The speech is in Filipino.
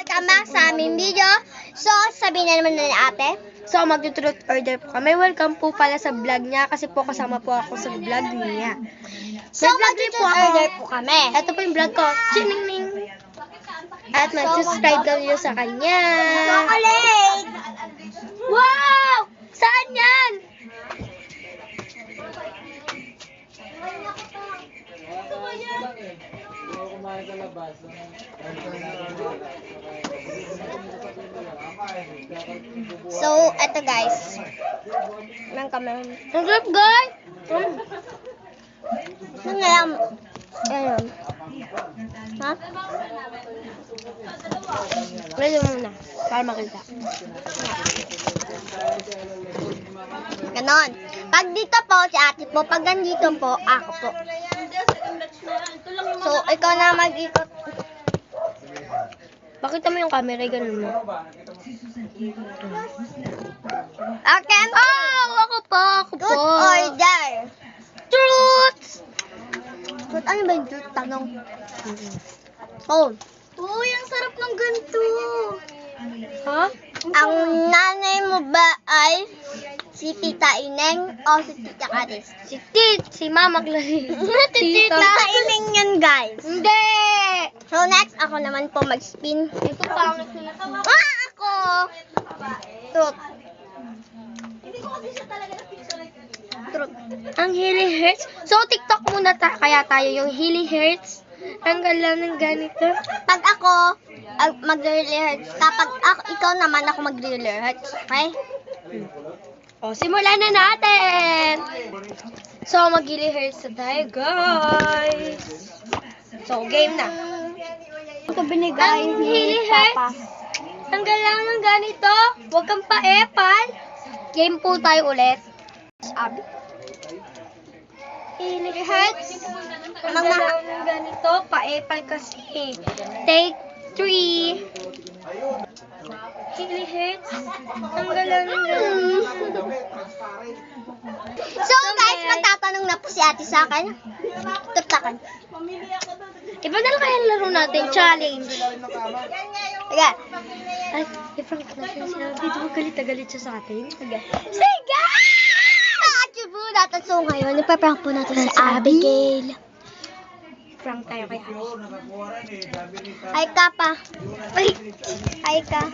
Tama sa aming video. So, sabihin na naman na ni ate. So, mag-truth order po kami. Welcome po pala sa vlog niya kasi po kasama po ako sa vlog niya. So, mag-truth order po kami. Ito po yung vlog ko. Chining-ning! At mag-subscribe daw niyo sa kanya. Chocolate! Wow! Saan yan? So, eto guys. Nang kami. Ang sarap, guys! Ano nga lang. Ayun. Ha? Ngayon muna. Para makita. Ganon. Pag dito po, si ate po. Pag nandito po, ako po. So, ikaw na mag-ikot. Pakita mo yung camera, ganun mo. Okay. Oh! Ako po! Ako po! Good order. Truth! But ano ba yung truth? Tanong. Oh. Uy, ang sarap ng ganito. Ha? Ang nanay mo ba ay si Tita Ineng o si Tita Karis? Si Mama Clarice. Tita Ineng yan, guys. Hindi! So, next, ako naman po mag-spin. Ito pangit na. Ako! Truth. Truth. Ang Hilly Hertz. So, TikTok muna kaya tayo yung Hilly Hertz. Ang galaw ng ganito. Pag ako, mag-really hurts. Kapag ikaw naman, ako mag-really hurts. Okay? O, simulan na natin! So, mag-Hilly Hertz na tayo, guys. So, game na. Ito binigay Ang Hilly Hertz. Ang galaw ng ganito. Huwag kang paepal. Game po tayo ulit. Sabi. Hilly Hertz. Ang galaw ng ganito. Paepal kasi. Take 3. Hilly Hertz. Ang galaw ng ganito. So, guys, magtatanong na po si ate sa akin. Tutakan. Iba na lang kaya laro natin. Challenge. Sige. Ay, i-prank natin siya. Dito galit na galit siya sa atin. Sige. Sige! Atsubu natin. So, ngayon, ipaprank po natin si Abigail. Prank tayo kay Ash. Ay ka pa. Ay! Ay ka.